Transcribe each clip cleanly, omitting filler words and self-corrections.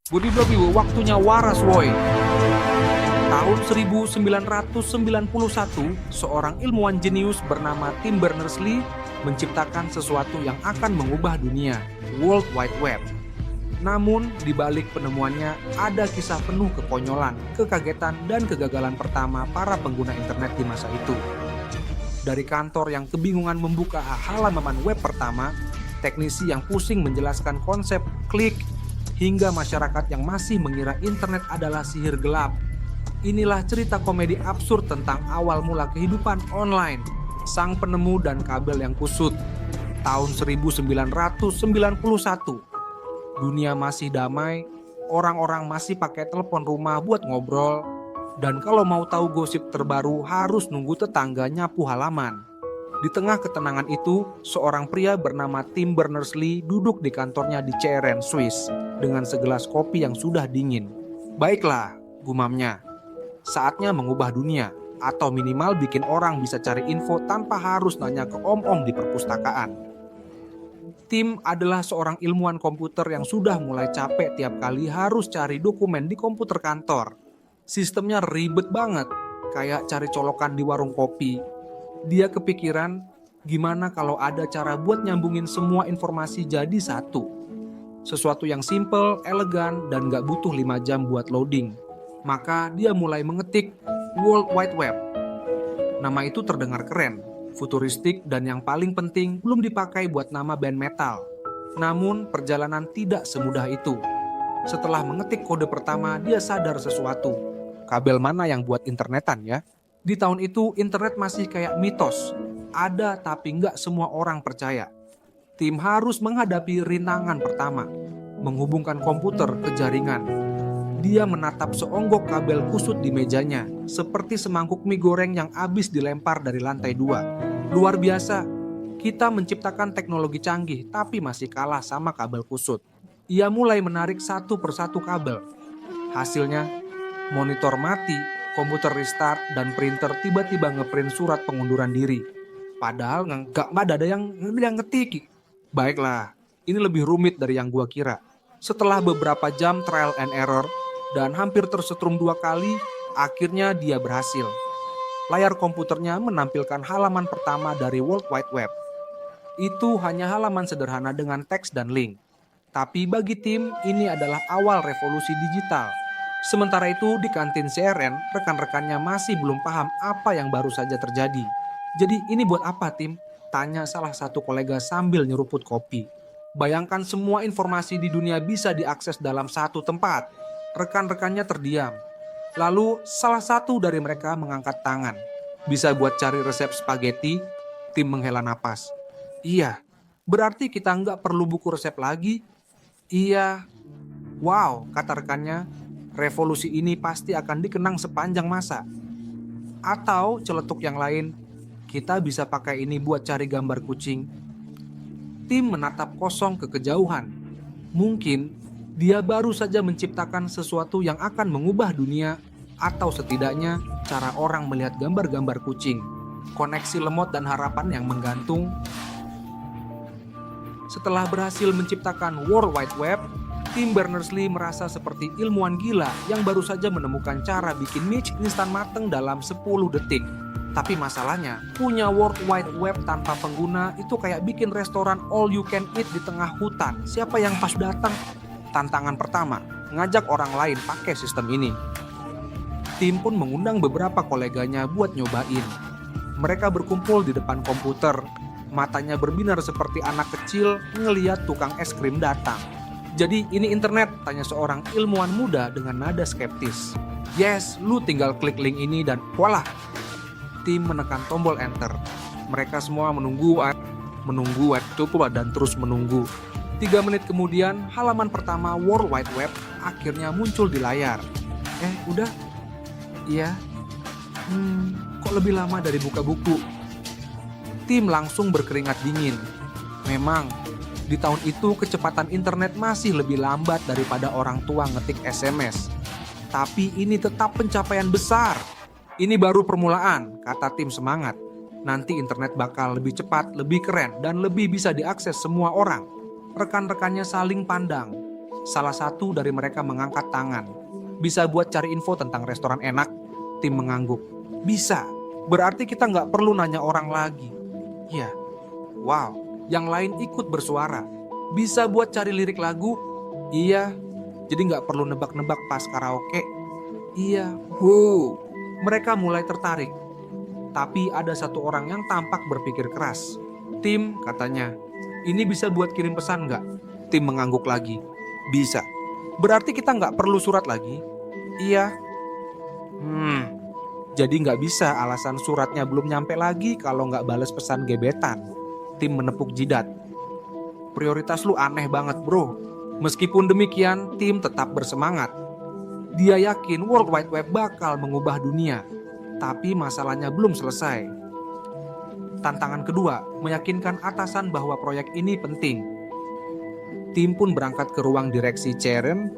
Budi Babibu, waktunya waras woi. Tahun 1991, seorang ilmuwan jenius bernama Tim Berners-Lee menciptakan sesuatu yang akan mengubah dunia, World Wide Web. Namun, di balik penemuannya ada kisah penuh kekonyolan, kekagetan, dan kegagalan pertama para pengguna internet di masa itu. Dari kantor yang kebingungan membuka halaman web pertama, teknisi yang pusing menjelaskan konsep klik, hingga masyarakat yang masih mengira internet adalah sihir gelap. Inilah cerita komedi absurd tentang awal mula kehidupan online, sang penemu dan kabel yang kusut. Tahun 1991, dunia masih damai, orang-orang masih pakai telepon rumah buat ngobrol, dan kalau mau tahu gosip terbaru harus nunggu tetangga nyapu halaman. Di tengah ketenangan itu, seorang pria bernama Tim Berners-Lee duduk di kantornya di Ceren, Swiss, dengan segelas kopi yang sudah dingin. Baiklah, gumamnya. Saatnya mengubah dunia, atau minimal bikin orang bisa cari info tanpa harus nanya ke om-om di perpustakaan. Tim adalah seorang ilmuwan komputer yang sudah mulai capek tiap kali harus cari dokumen di komputer kantor. Sistemnya ribet banget, kayak cari colokan di warung kopi. Dia kepikiran, gimana kalau ada cara buat nyambungin semua informasi jadi satu. Sesuatu yang simple, elegan, dan gak butuh 5 jam buat loading. Maka dia mulai mengetik World Wide Web. Nama itu terdengar keren, futuristik, dan yang paling penting belum dipakai buat nama band metal. Namun perjalanan tidak semudah itu. Setelah mengetik kode pertama, dia sadar sesuatu. Kabel mana yang buat internetan ya? Di tahun itu internet masih kayak mitos. Ada tapi nggak semua orang percaya. Tim harus menghadapi rintangan pertama, menghubungkan komputer ke jaringan. Dia menatap seonggok kabel kusut di mejanya, seperti semangkuk mie goreng yang habis dilempar dari lantai 2. Luar biasa, kita menciptakan teknologi canggih tapi masih kalah sama kabel kusut. Ia mulai menarik satu persatu kabel. Hasilnya, monitor mati, komputer restart, dan printer tiba-tiba ngeprint surat pengunduran diri. Padahal nggak ada yang ngetik. Baiklah, ini lebih rumit dari yang gua kira. Setelah beberapa jam trial and error dan hampir tersetrum 2 kali, akhirnya dia berhasil. Layar komputernya menampilkan halaman pertama dari World Wide Web. Itu hanya halaman sederhana dengan teks dan link. Tapi bagi Tim, ini adalah awal revolusi digital. Sementara itu di kantin CRN, rekan-rekannya masih belum paham apa yang baru saja terjadi. Jadi ini buat apa Tim? Tanya salah satu kolega sambil nyeruput kopi. Bayangkan semua informasi di dunia bisa diakses dalam satu tempat. Rekan-rekannya terdiam. Lalu salah satu dari mereka mengangkat tangan. Bisa buat cari resep spaghetti? Tim menghela napas. Iya, berarti kita nggak perlu buku resep lagi? Iya. Wow, kata rekannya. Revolusi ini pasti akan dikenang sepanjang masa. Atau celetuk yang lain, kita bisa pakai ini buat cari gambar kucing. Tim menatap kosong ke kejauhan. Mungkin dia baru saja menciptakan sesuatu yang akan mengubah dunia, atau setidaknya cara orang melihat gambar-gambar kucing. Koneksi lemot dan harapan yang menggantung. Setelah berhasil menciptakan World Wide Web, Tim Berners-Lee merasa seperti ilmuwan gila yang baru saja menemukan cara bikin mie instan mateng dalam 10 detik. Tapi masalahnya, punya World Wide Web tanpa pengguna itu kayak bikin restoran all you can eat di tengah hutan. Siapa yang pas datang? Tantangan pertama, ngajak orang lain pakai sistem ini. Tim pun mengundang beberapa koleganya buat nyobain. Mereka berkumpul di depan komputer. Matanya berbinar seperti anak kecil ngeliat tukang es krim datang. Jadi ini internet, tanya seorang ilmuwan muda dengan nada skeptis. Yes, lu tinggal klik link ini dan voila. Tim menekan tombol enter. Mereka semua menunggu waktu dan terus menunggu. 3 menit kemudian, halaman pertama World Wide Web akhirnya muncul di layar. Udah? Iya. Kok lebih lama dari buka buku? Tim langsung berkeringat dingin. Memang, di tahun itu kecepatan internet masih lebih lambat daripada orang tua ngetik SMS. Tapi ini tetap pencapaian besar. Ini baru permulaan, kata Tim semangat. Nanti internet bakal lebih cepat, lebih keren, dan lebih bisa diakses semua orang. Rekan-rekannya saling pandang. Salah satu dari mereka mengangkat tangan. Bisa buat cari info tentang restoran enak? Tim mengangguk. Bisa. Berarti kita nggak perlu nanya orang lagi. Ya. Wow. Yang lain ikut bersuara. Bisa buat cari lirik lagu? Iya. Jadi nggak perlu nebak-nebak pas karaoke? Iya. Mereka mulai tertarik. Tapi ada satu orang yang tampak berpikir keras. Tim, katanya, ini bisa buat kirim pesan nggak? Tim mengangguk lagi. Bisa. Berarti kita nggak perlu surat lagi? Iya. Jadi nggak bisa alasan suratnya belum nyampe lagi kalau nggak bales pesan gebetan. Tim menepuk jidat. Prioritas lu aneh banget bro. Meskipun demikian, Tim tetap bersemangat. Dia yakin World Wide Web bakal mengubah dunia. Tapi masalahnya belum selesai. Tantangan kedua, meyakinkan atasan bahwa proyek ini penting. Tim pun berangkat ke ruang direksi CERN.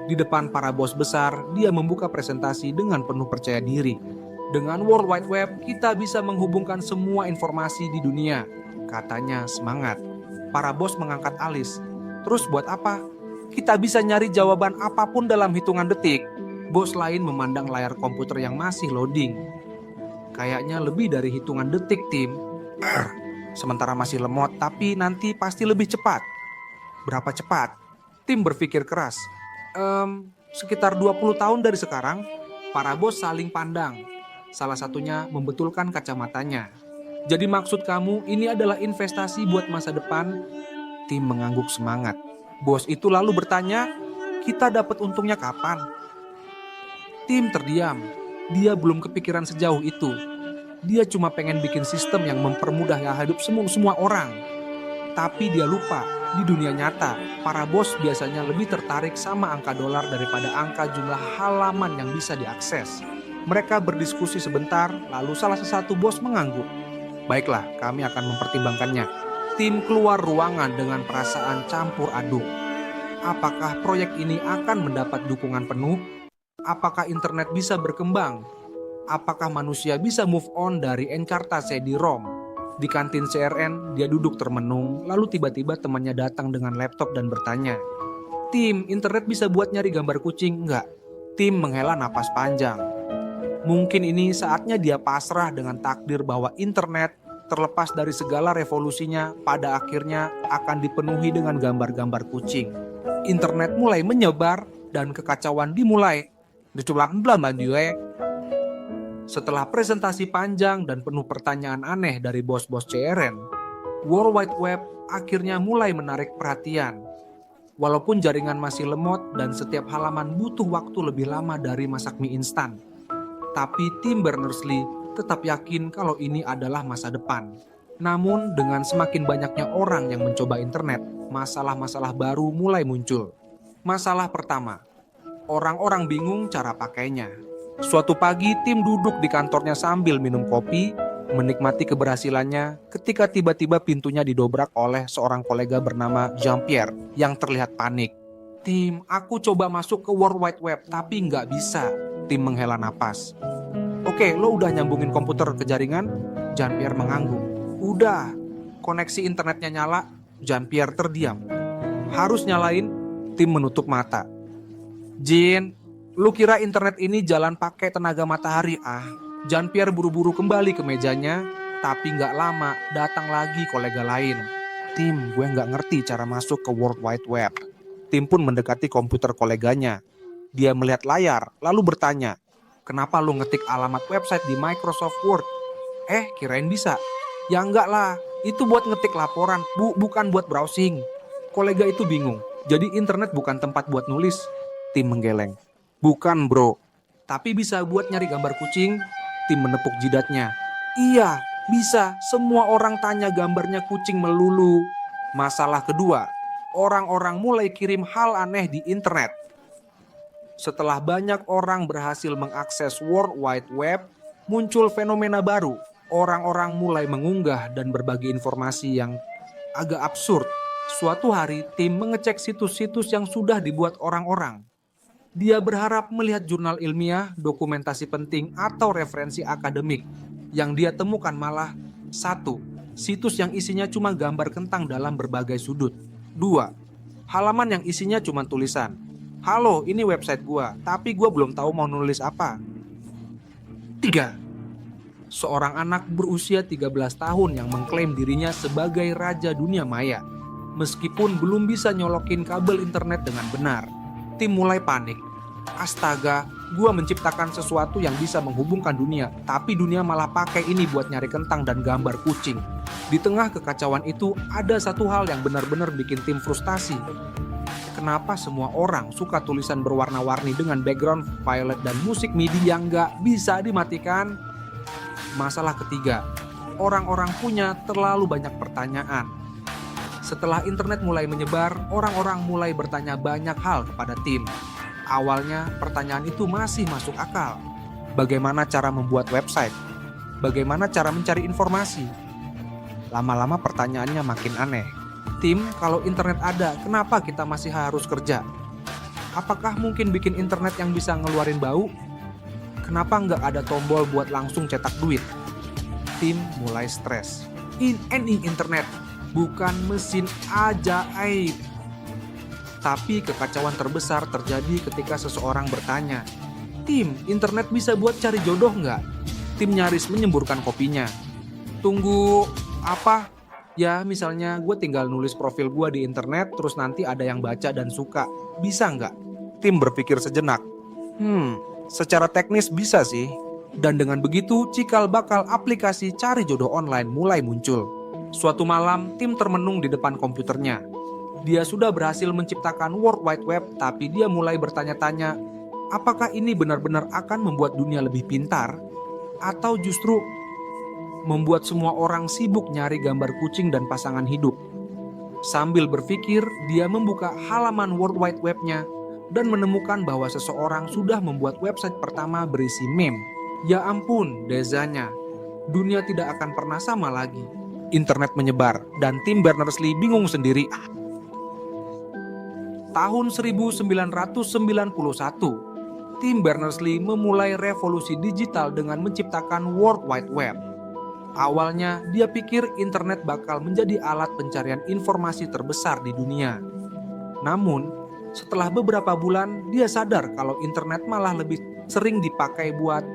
Di depan para bos besar, dia membuka presentasi dengan penuh percaya diri. Dengan World Wide Web, kita bisa menghubungkan semua informasi di dunia. Katanya semangat. Para bos mengangkat alis. Terus buat apa? Kita bisa nyari jawaban apapun dalam hitungan detik. Bos lain memandang layar komputer yang masih loading. Kayaknya lebih dari hitungan detik, Tim. Sementara masih lemot, tapi nanti pasti lebih cepat. Berapa cepat? Tim berpikir keras. Sekitar 20 tahun dari sekarang. Para bos saling pandang. Salah satunya membetulkan kacamatanya. Jadi maksud kamu ini adalah investasi buat masa depan? Tim mengangguk semangat. Bos itu lalu bertanya, kita dapat untungnya kapan? Tim terdiam. Dia belum kepikiran sejauh itu. Dia cuma pengen bikin sistem yang mempermudah hidup semua orang. Tapi dia lupa, di dunia nyata, para bos biasanya lebih tertarik sama angka dolar daripada angka jumlah halaman yang bisa diakses. Mereka berdiskusi sebentar, lalu salah satu bos mengangguk. Baiklah, kami akan mempertimbangkannya. Tim keluar ruangan dengan perasaan campur aduk. Apakah proyek ini akan mendapat dukungan penuh? Apakah internet bisa berkembang? Apakah manusia bisa move on dari Encarta CD-ROM? Di kantin CRN, dia duduk termenung, lalu tiba-tiba temannya datang dengan laptop dan bertanya, Tim, internet bisa buat nyari gambar kucing nggak? Tim menghela napas panjang. Mungkin ini saatnya dia pasrah dengan takdir bahwa internet, terlepas dari segala revolusinya, pada akhirnya akan dipenuhi dengan gambar-gambar kucing. Internet mulai menyebar dan kekacauan dimulai. Setelah presentasi panjang dan penuh pertanyaan aneh dari bos-bos CRN, World Wide Web akhirnya mulai menarik perhatian. Walaupun jaringan masih lemot dan setiap halaman butuh waktu lebih lama dari masak mie instan. Tapi Tim Berners-Lee tetap yakin kalau ini adalah masa depan. Namun dengan semakin banyaknya orang yang mencoba internet, masalah-masalah baru mulai muncul. Masalah pertama, orang-orang bingung cara pakainya. Suatu pagi Tim duduk di kantornya sambil minum kopi, menikmati keberhasilannya ketika tiba-tiba pintunya didobrak oleh seorang kolega bernama Jean-Pierre yang terlihat panik. Tim, aku coba masuk ke World Wide Web tapi nggak bisa. Tim menghela napas. Oke, lo udah nyambungin komputer ke jaringan? Jean-Pierre mengangguk. Udah. Koneksi internetnya nyala? Jean-Pierre terdiam. Harus nyalain? Tim menutup mata. Jin, lu kira internet ini jalan pakai tenaga matahari? Jean-Pierre buru-buru kembali ke mejanya, tapi gak lama datang lagi kolega lain. Tim, gue gak ngerti cara masuk ke World Wide Web. Tim pun mendekati komputer koleganya. Dia melihat layar, lalu bertanya, kenapa lu ngetik alamat website di Microsoft Word? Kirain bisa. Ya enggak lah, itu buat ngetik laporan, bukan buat browsing. Kolega itu bingung, jadi internet bukan tempat buat nulis. Tim menggeleng. Bukan bro, tapi bisa buat nyari gambar kucing. Tim menepuk jidatnya. Iya, bisa. Semua orang tanya gambarnya kucing melulu. Masalah kedua, orang-orang mulai kirim hal aneh di internet. Setelah banyak orang berhasil mengakses World Wide Web, muncul fenomena baru. Orang-orang mulai mengunggah dan berbagi informasi yang agak absurd. Suatu hari, Tim mengecek situs-situs yang sudah dibuat orang-orang. Dia berharap melihat jurnal ilmiah, dokumentasi penting, atau referensi akademik. Yang dia temukan malah 1. Situs yang isinya cuma gambar kentang dalam berbagai sudut. 2. Halaman yang isinya cuma tulisan, "Halo, ini website gua, tapi gua belum tahu mau nulis apa." 3. Seorang anak berusia 13 tahun yang mengklaim dirinya sebagai raja dunia maya. Meskipun belum bisa nyolokin kabel internet dengan benar, tim mulai panik. Astaga, gua menciptakan sesuatu yang bisa menghubungkan dunia, tapi dunia malah pakai ini buat nyari kentang dan gambar kucing. Di tengah kekacauan itu, ada satu hal yang benar-benar bikin tim frustasi. Kenapa semua orang suka tulisan berwarna-warni dengan background violet dan musik MIDI yang nggak bisa dimatikan? Masalah ketiga, orang-orang punya terlalu banyak pertanyaan. Setelah internet mulai menyebar, orang-orang mulai bertanya banyak hal kepada tim. Awalnya pertanyaan itu masih masuk akal. Bagaimana cara membuat website? Bagaimana cara mencari informasi? Lama-lama pertanyaannya makin aneh. Tim, kalau internet ada, kenapa kita masih harus kerja? Apakah mungkin bikin internet yang bisa ngeluarin bau? Kenapa nggak ada tombol buat langsung cetak duit? Tim mulai stres. Ini internet, bukan mesin ajaib. Tapi kekacauan terbesar terjadi ketika seseorang bertanya, "Tim, internet bisa buat cari jodoh nggak?" Tim nyaris menyemburkan kopinya. "Tunggu, apa? Ya misalnya gue tinggal nulis profil gue di internet, terus nanti ada yang baca dan suka. Bisa nggak?" Tim berpikir sejenak. Secara teknis bisa sih. Dan dengan begitu, cikal bakal aplikasi cari jodoh online mulai muncul. Suatu malam, tim termenung di depan komputernya. Dia sudah berhasil menciptakan World Wide Web, tapi dia mulai bertanya-tanya, apakah ini benar-benar akan membuat dunia lebih pintar? Atau justru membuat semua orang sibuk nyari gambar kucing dan pasangan hidup? Sambil berpikir, dia membuka halaman World Wide Web-nya dan menemukan bahwa seseorang sudah membuat website pertama berisi meme. Ya ampun, desanya. Dunia tidak akan pernah sama lagi. Internet menyebar dan Tim Berners-Lee bingung sendiri. Tahun 1991, Tim Berners-Lee memulai revolusi digital dengan menciptakan World Wide Web. Awalnya, dia pikir internet bakal menjadi alat pencarian informasi terbesar di dunia. Namun, setelah beberapa bulan, dia sadar kalau internet malah lebih sering dipakai buat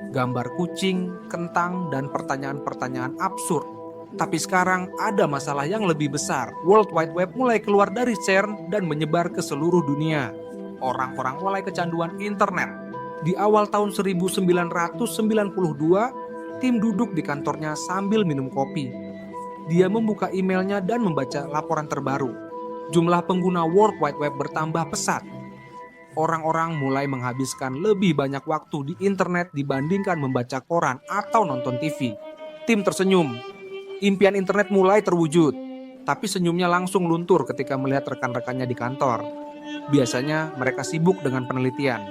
gambar kucing, kentang, dan pertanyaan-pertanyaan absurd. Tapi sekarang ada masalah yang lebih besar. World Wide Web mulai keluar dari CERN dan menyebar ke seluruh dunia. Orang-orang mulai kecanduan internet. Di awal tahun 1992, Tim duduk di kantornya sambil minum kopi. Dia membuka emailnya dan membaca laporan terbaru. Jumlah pengguna World Wide Web bertambah pesat. Orang-orang mulai menghabiskan lebih banyak waktu di internet dibandingkan membaca koran atau nonton TV. Tim tersenyum. Impian internet mulai terwujud, tapi senyumnya langsung luntur ketika melihat rekan-rekannya di kantor. Biasanya mereka sibuk dengan penelitian.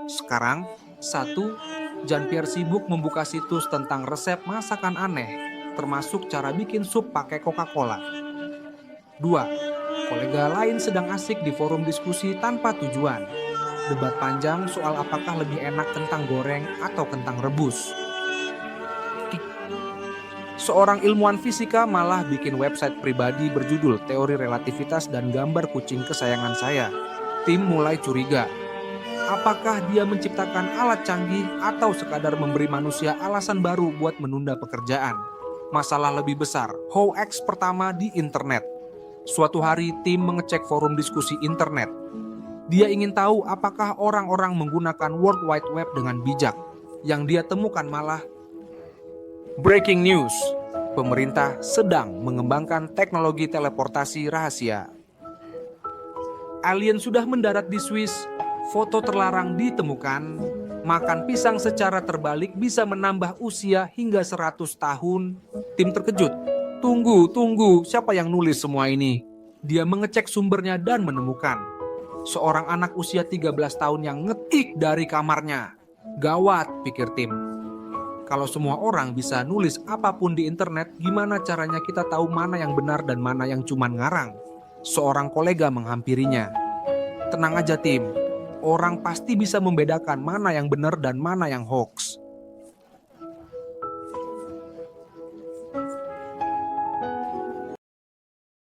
Sekarang, Jean-Pierre sibuk membuka situs tentang resep masakan aneh, termasuk cara bikin sup pakai Coca-Cola. 2. Kolega lain sedang asik di forum diskusi tanpa tujuan. Debat panjang soal apakah lebih enak kentang goreng atau kentang rebus. Seorang ilmuwan fisika malah bikin website pribadi berjudul Teori Relativitas dan Gambar Kucing Kesayangan Saya. Tim mulai curiga. Apakah dia menciptakan alat canggih atau sekadar memberi manusia alasan baru buat menunda pekerjaan? Masalah lebih besar, hoax pertama di internet. Suatu hari tim mengecek forum diskusi internet. Dia ingin tahu apakah orang-orang menggunakan World Wide Web dengan bijak. Yang dia temukan malah breaking news. Pemerintah sedang mengembangkan teknologi teleportasi rahasia. Alien sudah mendarat di Swiss. Foto terlarang ditemukan. Makan pisang secara terbalik bisa menambah usia hingga 100 tahun. Tim terkejut. Tunggu, siapa yang nulis semua ini? Dia mengecek sumbernya dan menemukan seorang anak usia 13 tahun yang ngetik dari kamarnya. Gawat, pikir tim. Kalau semua orang bisa nulis apapun di internet, gimana caranya kita tahu mana yang benar dan mana yang cuman ngarang? Seorang kolega menghampirinya. Tenang aja tim, orang pasti bisa membedakan mana yang benar dan mana yang hoax.